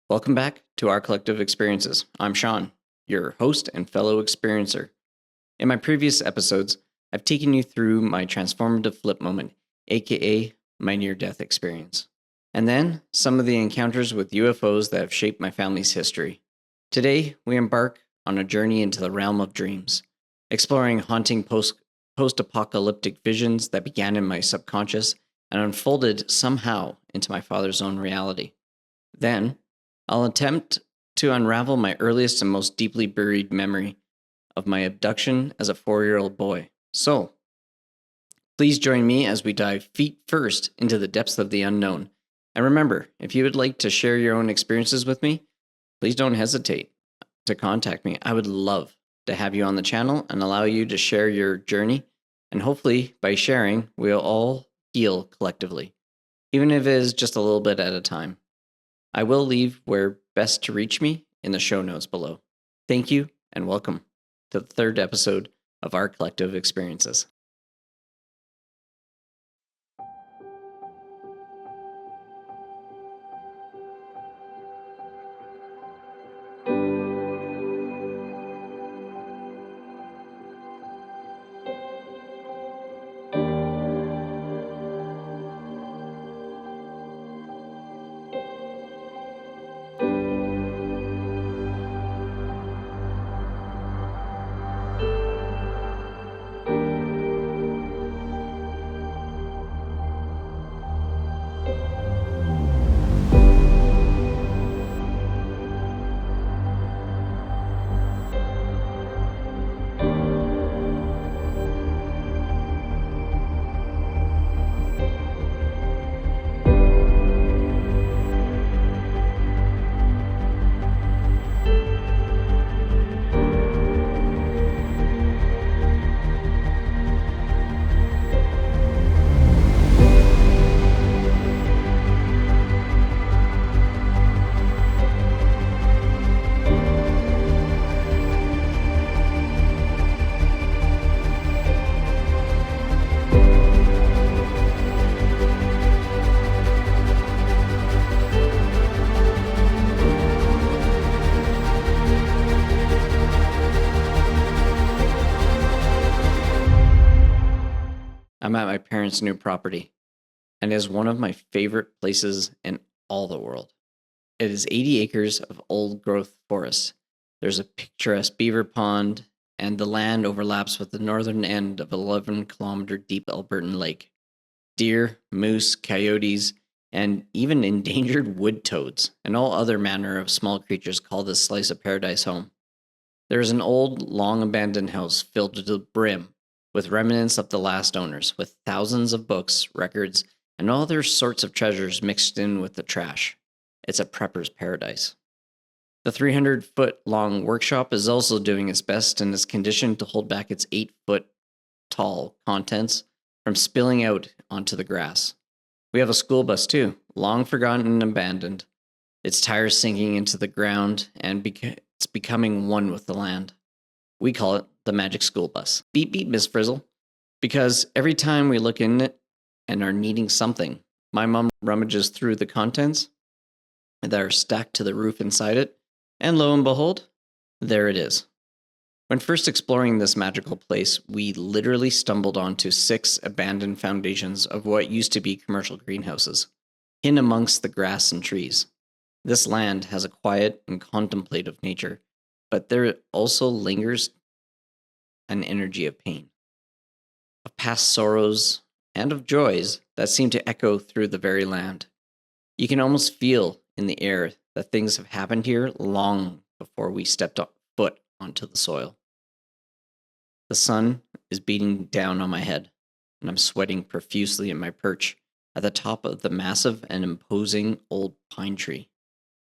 Welcome back to our collective experiences. I'm Sean, your host and fellow experiencer. In my previous episodes, I've taken you through my transformative flip moment, aka my near-death experience, and then some of the encounters with UFOs that have shaped my family's history. Today, we embark on a journey into the realm of dreams, exploring haunting post-apocalyptic visions that began in my subconscious and unfolded somehow into my father's own reality. Then, I'll attempt to unravel my earliest and most deeply buried memory of my abduction as a 4-year-old boy. So, please join me as we dive feet first into the depths of the unknown. And remember, if you would like to share your own experiences with me, please don't hesitate to contact me. I would love to have you on the channel and allow you to share your journey. And hopefully, by sharing, we'll all heal collectively, even if it is just a little bit at a time. I will leave where best to reach me in the show notes below. Thank you and welcome to the third episode of our collective experiences. I'm at my parents' new property, and it is one of my favorite places in all the world. It is 80 acres of old-growth forest. There's a picturesque beaver pond, and the land overlaps with the northern end of 11-kilometer deep Albertan lake. Deer, moose, coyotes, and even endangered wood toads, and all other manner of small creatures call this slice of paradise home. There is an old, long-abandoned house filled to the brim with remnants of the last owners, with thousands of books, records, and all other sorts of treasures mixed in with the trash. It's a prepper's paradise. The 300-foot-long workshop is also doing its best and is conditioned to hold back its 8-foot-tall contents from spilling out onto the grass. We have a school bus too, long forgotten and abandoned, its tires sinking into the ground, and it's becoming one with the land. We call it the magic school bus. Beep beep, Miss Frizzle. Because every time we look in it and are needing something, my mom rummages through the contents that are stacked to the roof inside it, and lo and behold, there it is. When first exploring this magical place, we literally stumbled onto 6 abandoned foundations of what used to be commercial greenhouses, hidden amongst the grass and trees. This land has a quiet and contemplative nature, but there also lingers an energy of pain, of past sorrows, and of joys that seem to echo through the very land. You can almost feel in the air that things have happened here long before we stepped foot onto the soil. The sun is beating down on my head, and I'm sweating profusely in my perch at the top of the massive and imposing old pine tree.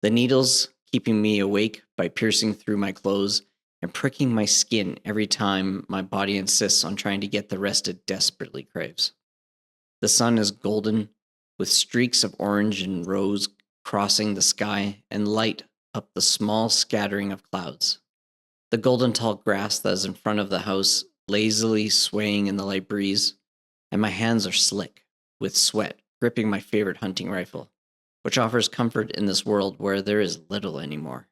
The needles keeping me awake by piercing through my clothes and pricking my skin every time my body insists on trying to get the rest it desperately craves. The sun is golden, with streaks of orange and rose crossing the sky and light up the small scattering of clouds. The golden tall grass that is in front of the house lazily swaying in the light breeze, and my hands are slick with sweat gripping my favorite hunting rifle, which offers comfort in this world where there is little anymore.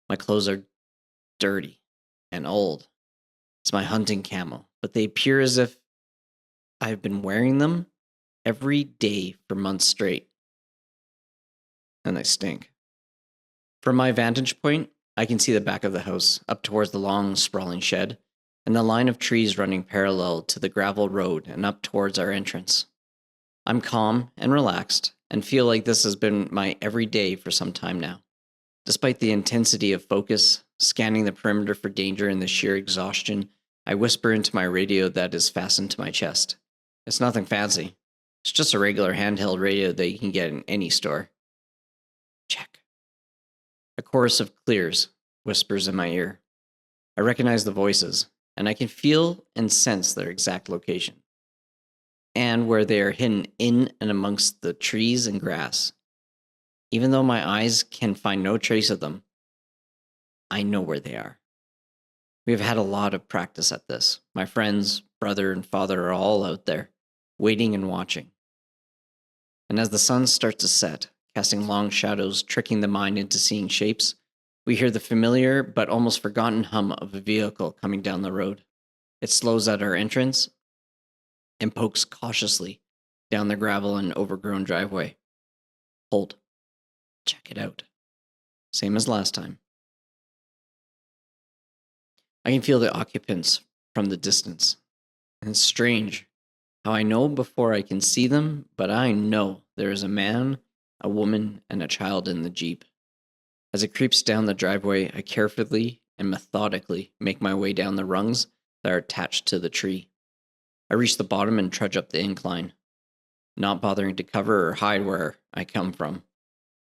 My clothes are dirty and old. It's my hunting camo, but they appear as if I've been wearing them every day for months straight, and they stink. From my vantage point, I can see the back of the house, up towards the long, sprawling shed, and the line of trees running parallel to the gravel road and up towards our entrance. I'm calm and relaxed, and feel like this has been my everyday for some time now. Despite the intensity of focus, scanning the perimeter for danger and the sheer exhaustion, I whisper into my radio that is fastened to my chest. It's nothing fancy. It's just a regular handheld radio that you can get in any store. Check. A chorus of clears whispers in my ear. I recognize the voices, and I can feel and sense their exact location, and where they are hidden in and amongst the trees and grass. Even though my eyes can find no trace of them, I know where they are. We have had a lot of practice at this. My friends, brother, and father are all out there, waiting and watching. And as the sun starts to set, casting long shadows, tricking the mind into seeing shapes, we hear the familiar but almost forgotten hum of a vehicle coming down the road. It slows at our entrance and pokes cautiously down the gravel and overgrown driveway. Hold. Check it out. Same as last time. I can feel the occupants from the distance. And it's strange how I know before I can see them, but I know there is a man, a woman, and a child in the Jeep. As it creeps down the driveway, I carefully and methodically make my way down the rungs that are attached to the tree. I reach the bottom and trudge up the incline, not bothering to cover or hide where I come from.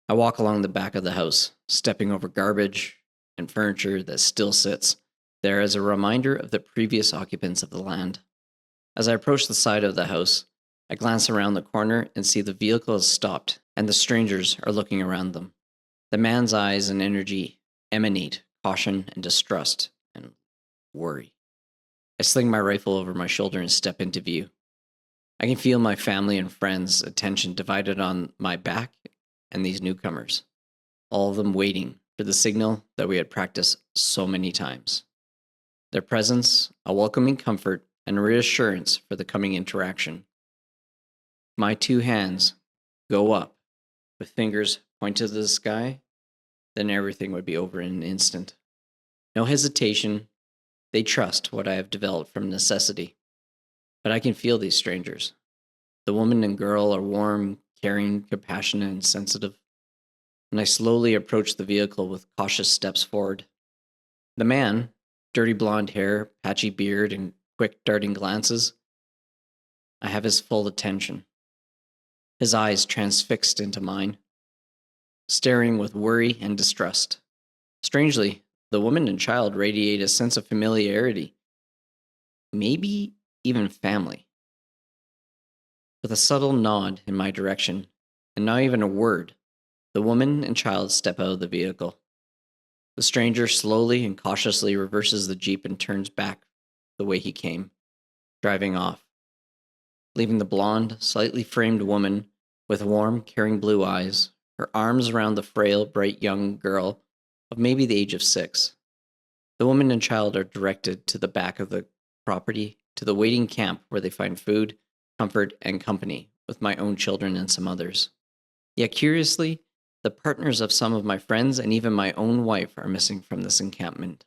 I walk along the back of the house, stepping over garbage and furniture that still sits there as a reminder of the previous occupants of the land. As I approach the side of the house, I glance around the corner and see the vehicle has stopped and the strangers are looking around them. The man's eyes and energy emanate caution and distrust and worry. I sling my rifle over my shoulder and step into view. I can feel my family and friends' attention divided on my back and these newcomers, all of them waiting for the signal that we had practiced so many times. Their presence, a welcoming comfort, and reassurance for the coming interaction. My two hands go up, with fingers pointed to the sky, then everything would be over in an instant. No hesitation, they trust what I have developed from necessity. But I can feel these strangers. The woman and girl are warm, caring, compassionate, and sensitive. And I slowly approach the vehicle with cautious steps forward. The man, dirty blonde hair, patchy beard, and quick darting glances, I have his full attention. His eyes transfixed into mine, staring with worry and distrust. Strangely, the woman and child radiate a sense of familiarity, maybe even family. With a subtle nod in my direction, and not even a word, the woman and child step out of the vehicle. The stranger slowly and cautiously reverses the Jeep and turns back the way he came, driving off, leaving the blonde, slightly framed woman with warm, caring blue eyes, her arms around the frail, bright young girl of maybe the age of 6. The woman and child are directed to the back of the property, to the waiting camp where they find food, comfort, and company with my own children and some others. Yet curiously, the partners of some of my friends and even my own wife are missing from this encampment.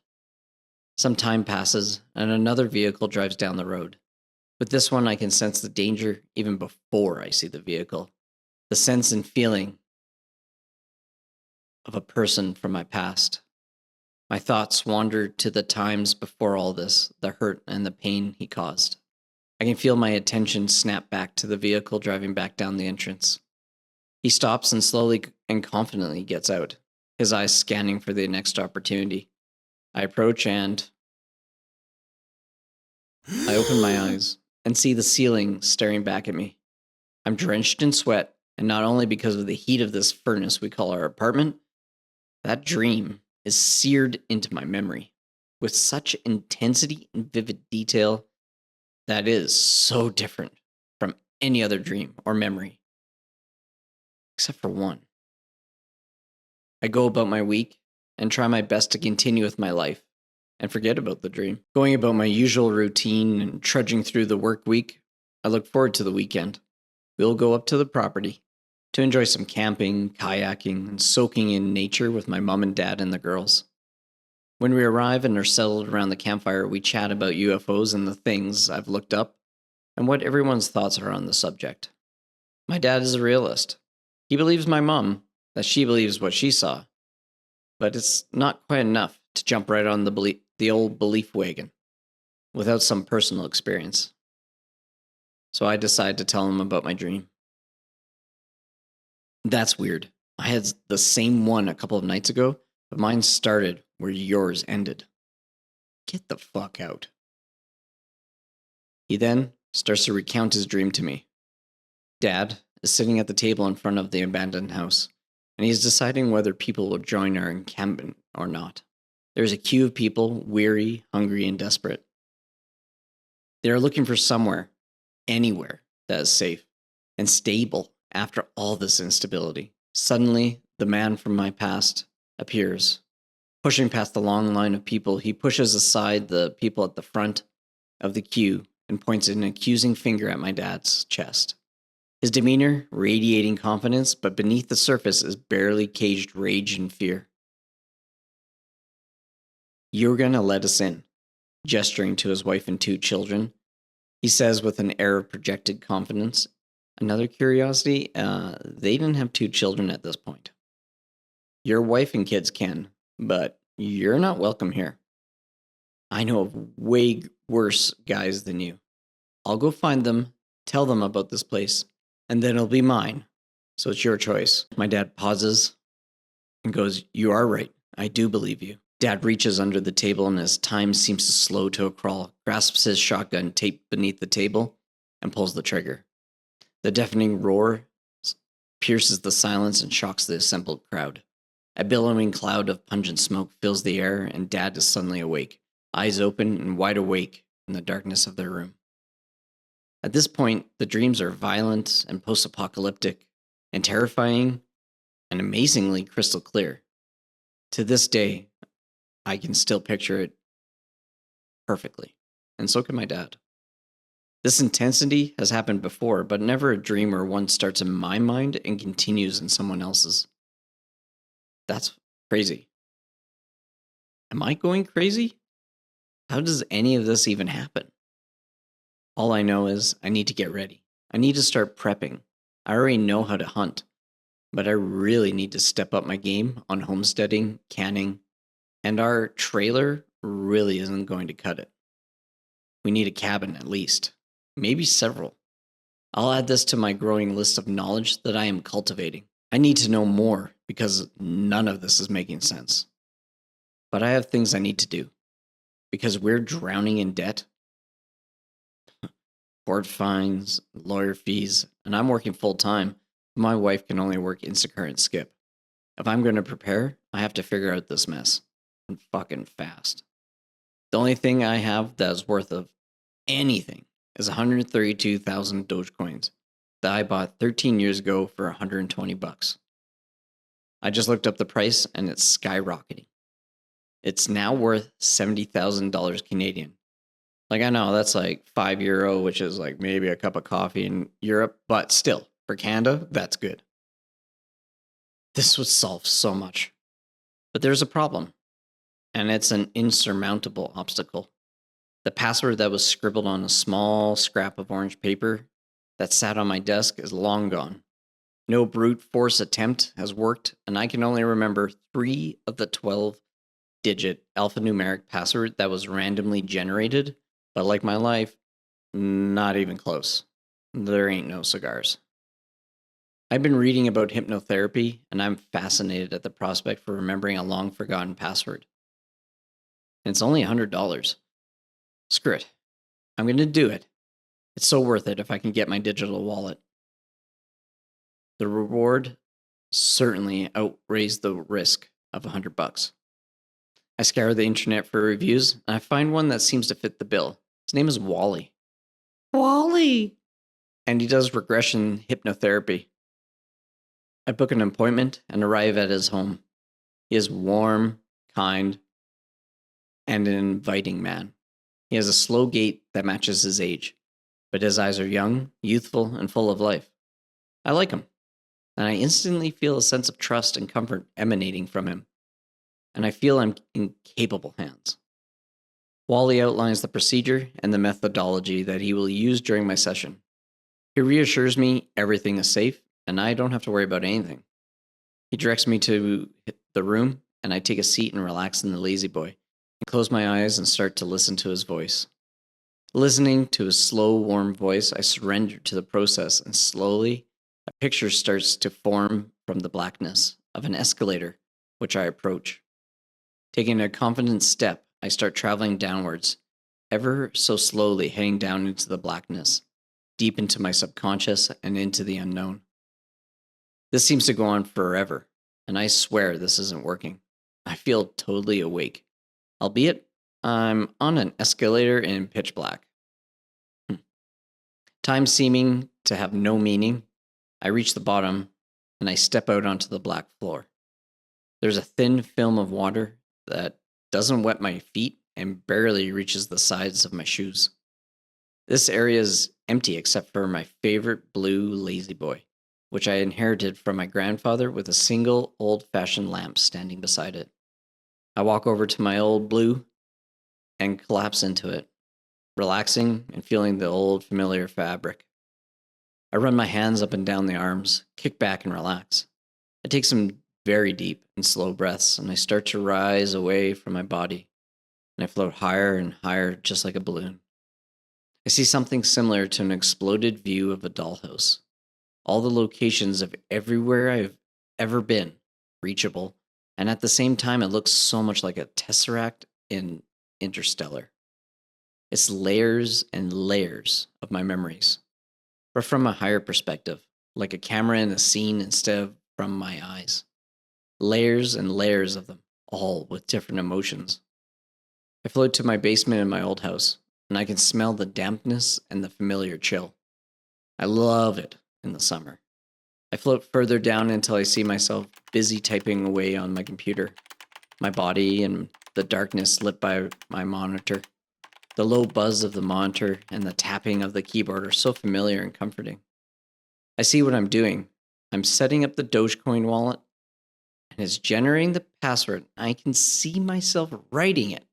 Some time passes, and another vehicle drives down the road. With this one, I can sense the danger even before I see the vehicle. The sense and feeling of a person from my past. My thoughts wander to the times before all this, the hurt and the pain he caused. I can feel my attention snap back to the vehicle driving back down the entrance. He stops and slowly and confidently gets out, his eyes scanning for the next opportunity. I approach and I open my eyes and see the ceiling staring back at me. I'm drenched in sweat, and not only because of the heat of this furnace we call our apartment, that dream is seared into my memory with such intensity and vivid detail that is so different from any other dream or memory, except for one. I go about my week and try my best to continue with my life and forget about the dream. Going about my usual routine and trudging through the work week, I look forward to the weekend. We'll go up to the property to enjoy some camping, kayaking, and soaking in nature with my mom and dad and the girls. When we arrive and are settled around the campfire, we chat about UFOs and the things I've looked up and what everyone's thoughts are on the subject. My dad is a realist. He believes my mom that she believes what she saw, but it's not quite enough to jump right on the old belief wagon without some personal experience. So I decide to tell him about my dream. That's weird. I had the same one a couple of nights ago, but mine started where yours ended. Get the fuck out. He then starts to recount his dream to me. Dad is sitting at the table in front of the abandoned house, and he's deciding whether people will join our encampment or not. There's a queue of people, weary, hungry, and desperate. They are looking for somewhere, anywhere, that is safe and stable after all this instability. Suddenly, the man from my past appears. Pushing past the long line of people, he pushes aside the people at the front of the queue and points an accusing finger at my dad's chest. His demeanor radiating confidence, but beneath the surface is barely caged rage and fear. "You're gonna let us in," gesturing to his wife and 2 children. He says with an air of projected confidence. Another curiosity, they didn't have 2 children at this point. "Your wife and kids can, but you're not welcome here. I know of way worse guys than you. I'll go find them, tell them about this place, and then it'll be mine. So it's your choice." My dad pauses and goes, "You are right. I do believe you." Dad reaches under the table and as time seems to slow to a crawl, grasps his shotgun taped beneath the table and pulls the trigger. The deafening roar pierces the silence and shocks the assembled crowd. A billowing cloud of pungent smoke fills the air, and Dad is suddenly awake, eyes open and wide awake in the darkness of their room. At this point, the dreams are violent and post-apocalyptic and terrifying and amazingly crystal clear. To this day, I can still picture it perfectly, and so can my dad. This intensity has happened before, but never a dream where one starts in my mind and continues in someone else's. That's crazy. Am I going crazy? How does any of this even happen? All I know is I need to get ready. I need to start prepping. I already know how to hunt, but I really need to step up my game on homesteading, canning, and our trailer really isn't going to cut it. We need a cabin at least, maybe several. I'll add this to my growing list of knowledge that I am cultivating. I need to know more because none of this is making sense. But I have things I need to do because we're drowning in debt. Court fines, lawyer fees, and I'm working full time. My wife can only work Instacart and Skip. If I'm going to prepare, I have to figure out this mess. And fucking fast. The only thing I have that is worth of anything is 132,000 Dogecoins that I bought 13 years ago for $120. I just looked up the price and it's skyrocketing. It's now worth $70,000 Canadian. Like, I know that's like €5, which is like maybe a cup of coffee in Europe, but still, for Canada, that's good. This would solve so much. But there's a problem, and it's an insurmountable obstacle. The password that was scribbled on a small scrap of orange paper that sat on my desk is long gone. No brute force attempt has worked, and I can only remember 3 of the 12-digit alphanumeric password that was randomly generated, but like my life, not even close. There ain't no cigars. I've been reading about hypnotherapy, and I'm fascinated at the prospect for remembering a long-forgotten password. And it's only $100. Screw it. I'm going to do it. It's so worth it if I can get my digital wallet. The reward certainly outweighs the risk of $100. I scour the internet for reviews, and I find one that seems to fit the bill. His name is Wally. Wally! And he does regression hypnotherapy. I book an appointment and arrive at his home. He is warm, kind, and an inviting man. He has a slow gait that matches his age, but his eyes are young, youthful, and full of life. I like him, and I instantly feel a sense of trust and comfort emanating from him, and I feel I'm in capable hands. Wally outlines the procedure and the methodology that he will use during my session. He reassures me everything is safe, and I don't have to worry about anything. He directs me to the room, and I take a seat and relax in the lazy boy, and close my eyes and start to listen to his voice. Listening to his slow, warm voice, I surrender to the process, and slowly, a picture starts to form from the blackness of an escalator, which I approach. Taking a confident step, I start traveling downwards, ever so slowly heading down into the blackness, deep into my subconscious and into the unknown. This seems to go on forever, and I swear this isn't working. I feel totally awake, albeit I'm on an escalator in pitch black. Time seeming to have no meaning, I reach the bottom and I step out onto the black floor. There's a thin film of water that doesn't wet my feet and barely reaches the sides of my shoes. This area is empty except for my favorite blue lazy boy, which I inherited from my grandfather with a single old-fashioned lamp standing beside it. I walk over to my old blue and collapse into it, relaxing and feeling the old familiar fabric. I run my hands up and down the arms, kick back and relax. I take some very deep and slow breaths, and I start to rise away from my body, and I float higher and higher just like a balloon. I see something similar to an exploded view of a dollhouse. All the locations of everywhere I've ever been reachable, and at the same time it looks so much like a tesseract in Interstellar. It's layers and layers of my memories, but from a higher perspective, like a camera in a scene instead of from my eyes. Layers and layers of them, all with different emotions. I float to my basement in my old house, and I can smell the dampness and the familiar chill. I love it in the summer. I float further down until I see myself busy typing away on my computer, my body and the darkness lit by my monitor. The low buzz of the monitor and the tapping of the keyboard are so familiar and comforting. I see what I'm doing. I'm setting up the Dogecoin wallet, and it's generating the password. I can see myself writing it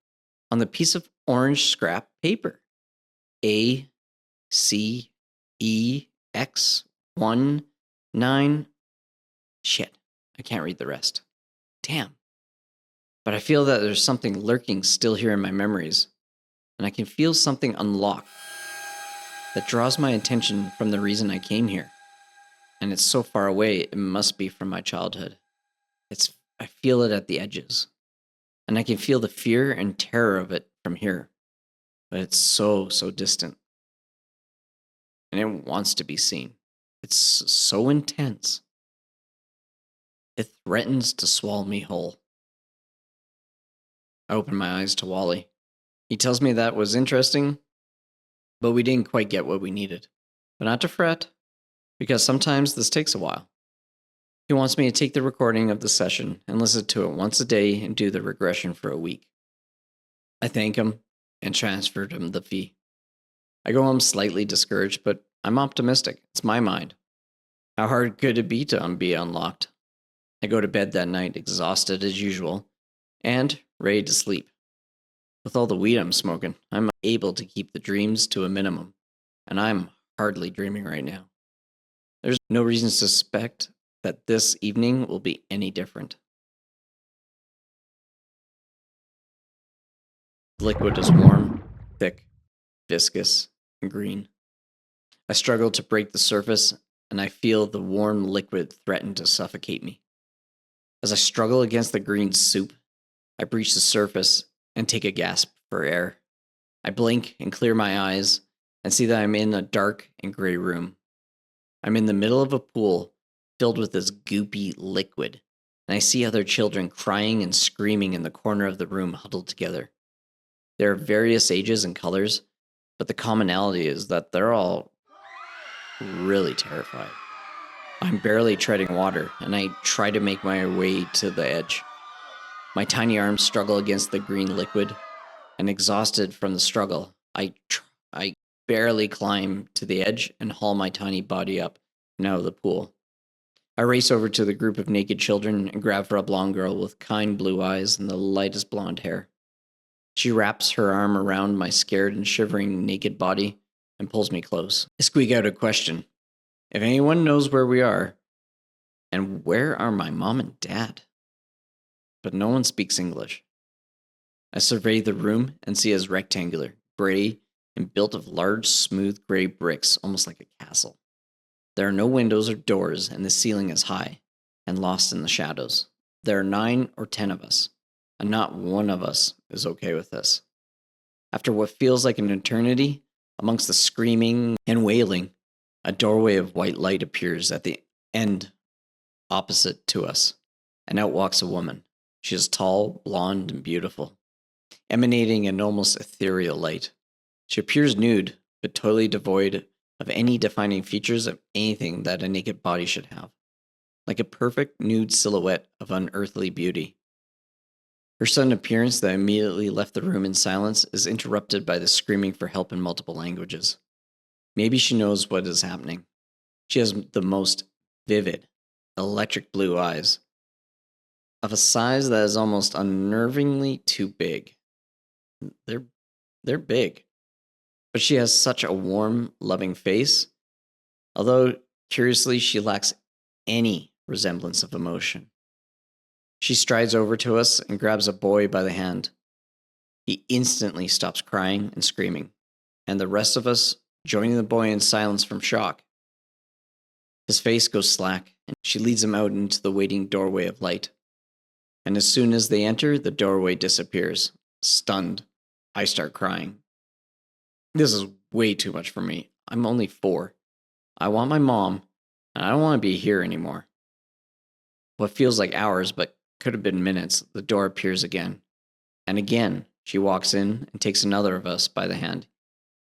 on the piece of orange scrap paper. ACEX19. Shit, I can't read the rest. Damn. But I feel that there's something lurking still here in my memories, and I can feel something unlock that draws my attention from the reason I came here. And it's so far away, it must be from my childhood. I feel it at the edges, and I can feel the fear and terror of it from here, but it's so distant. And it wants to be seen. It's so intense. It threatens to swallow me whole. I open my eyes to Wally. He tells me that was interesting, but we didn't quite get what we needed. But not to fret, because sometimes this takes a while. He wants me to take the recording of the session and listen to it once a day and do the regression for a week. I thank him and transferred him the fee. I go home slightly discouraged, but I'm optimistic. It's my mind. How hard could it be to be unlocked? I go to bed that night exhausted as usual and ready to sleep. With all the weed I'm smoking, I'm able to keep the dreams to a minimum, and I'm hardly dreaming right now. There's no reason to suspect that this evening will be any different. The liquid is warm, thick, viscous, and green. I struggle to break the surface, and I feel the warm liquid threaten to suffocate me. As I struggle against the green soup, I breach the surface and take a gasp for air. I blink and clear my eyes and see that I'm in a dark and gray room. I'm in the middle of a pool filled with this goopy liquid, and I see other children crying and screaming in the corner of the room huddled together. There are various ages and colors, but the commonality is that they're all really terrified. I'm barely treading water, and I try to make my way to the edge. My tiny arms struggle against the green liquid, and exhausted from the struggle, I barely climb to the edge and haul my tiny body up and out of the pool. I race over to the group of naked children and grab for a blonde girl with kind blue eyes and the lightest blonde hair. She wraps her arm around my scared and shivering naked body and pulls me close. I squeak out a question. If anyone knows where we are, and where are my mom and dad? But no one speaks English. I survey the room and see it as rectangular, gray, and built of large, smooth gray bricks, almost like a castle. There are no windows or doors, and the ceiling is high and lost in the shadows. There are 9 or 10 of us, and not one of us is okay with this. After what feels like an eternity, amongst the screaming and wailing, a doorway of white light appears at the end opposite to us, and out walks a woman. She is tall, blonde, and beautiful, emanating an almost ethereal light. She appears nude, but totally devoid of any defining features of anything that a naked body should have, like a perfect nude silhouette of unearthly beauty. Her sudden appearance that immediately left the room in silence is interrupted by the screaming for help in multiple languages. Maybe she knows what is happening. She has the most vivid, electric blue eyes, of a size that is almost unnervingly too big. They're big. But she has such a warm, loving face, although curiously she lacks any resemblance of emotion. She strides over to us and grabs a boy by the hand. He instantly stops crying and screaming, and the rest of us joining the boy in silence from shock. His face goes slack, and she leads him out into the waiting doorway of light. And as soon as they enter, the doorway disappears. Stunned, I start crying. This is way too much for me. I'm only 4. I want my mom, and I don't want to be here anymore. What feels like hours, but could have been minutes, the door appears again. And again, she walks in and takes another of us by the hand.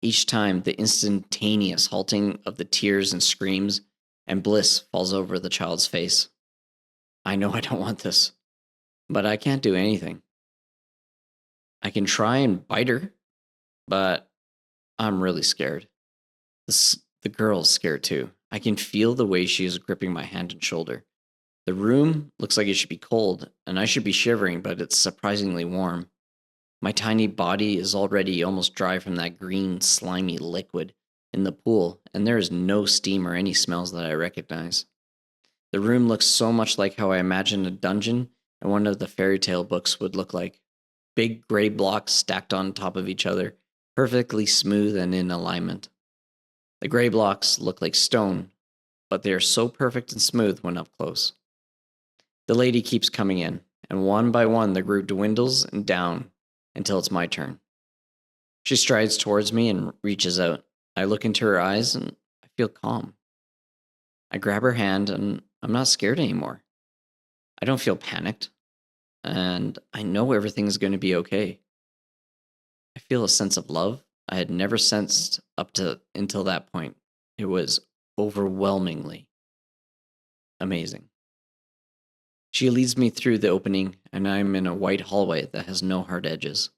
Each time, the instantaneous halting of the tears and screams and bliss falls over the child's face. I know I don't want this, but I can't do anything. I can try and bite her, but I'm really scared. The girl's scared too. I can feel the way she is gripping my hand and shoulder. The room looks like it should be cold, and I should be shivering, but it's surprisingly warm. My tiny body is already almost dry from that green, slimy liquid in the pool, and there is no steam or any smells that I recognize. The room looks so much like how I imagined a dungeon in one of the fairy tale books would look like. Big gray blocks stacked on top of each other, perfectly smooth and in alignment. The gray blocks look like stone, but they are so perfect and smooth when up close. The lady keeps coming in, and one by one the group dwindles and down until it's my turn. She strides towards me and reaches out. I look into her eyes and I feel calm. I grab her hand and I'm not scared anymore. I don't feel panicked, and I know everything is going to be okay. I feel a sense of love I had never sensed until that point. It was overwhelmingly amazing. She leads me through the opening, and I'm in a white hallway that has no hard edges.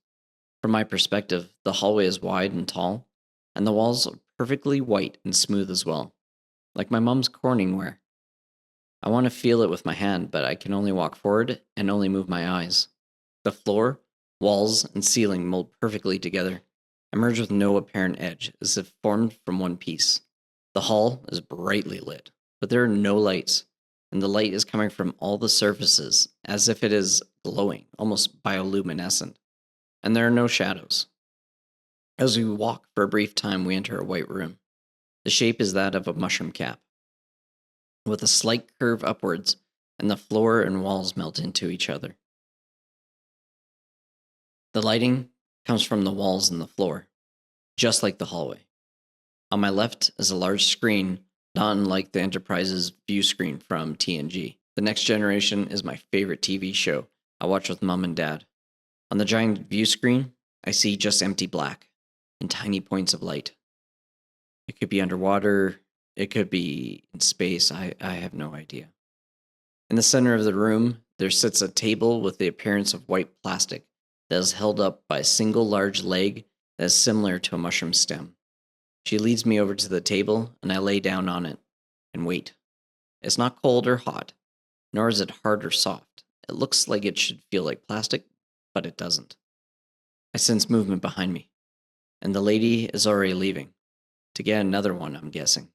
From my perspective, the hallway is wide and tall, and the walls are perfectly white and smooth as well, like my mom's Corningware. I want to feel it with my hand, but I can only walk forward and only move my eyes. The floor, walls, and ceiling mold perfectly together, and merge with no apparent edge, as if formed from one piece. The hall is brightly lit, but there are no lights, and the light is coming from all the surfaces, as if it is glowing, almost bioluminescent, and there are no shadows. As we walk for a brief time, we enter a white room. The shape is that of a mushroom cap, with a slight curve upwards, and the floor and walls melt into each other. The lighting comes from the walls and the floor, just like the hallway. On my left is a large screen, not unlike the Enterprise's view screen from TNG. The Next Generation is my favorite TV show I watch with mom and dad. On the giant view screen, I see just empty black and tiny points of light. It could be underwater, It could be in space. I have no idea. In the center of the room, there sits a table with the appearance of white plastic that is held up by a single large leg that is similar to a mushroom stem. She leads me over to the table, and I lay down on it and wait. It's not cold or hot, nor is it hard or soft. It looks like it should feel like plastic, but it doesn't. I sense movement behind me, and the lady is already leaving. To get another one, I'm guessing.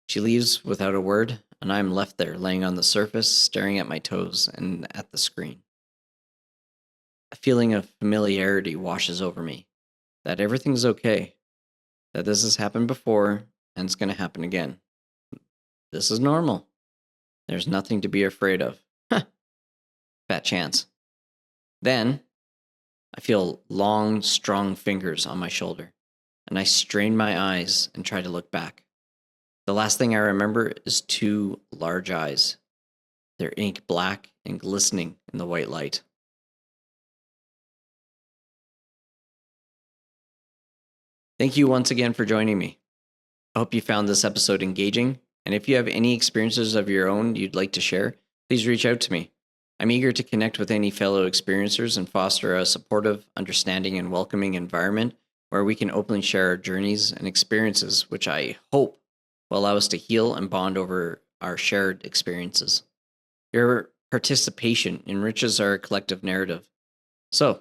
She leaves without a word, and I am left there, laying on the surface, staring at my toes and at the screen. A feeling of familiarity washes over me, that everything's okay, that this has happened before, and it's going to happen again. This is normal. There's nothing to be afraid of. Fat chance. Then, I feel long, strong fingers on my shoulder, and I strain my eyes and try to look back. The last thing I remember is two large eyes. They're ink black and glistening in the white light. Thank you once again for joining me. I hope you found this episode engaging, and if you have any experiences of your own you'd like to share, please reach out to me. I'm eager to connect with any fellow experiencers and foster a supportive, understanding, and welcoming environment where we can openly share our journeys and experiences, which I hope will allow us to heal and bond over our shared experiences. Your participation enriches our collective narrative. So,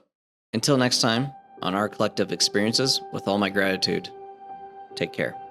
until next time, on our collective experiences, with all my gratitude, take care.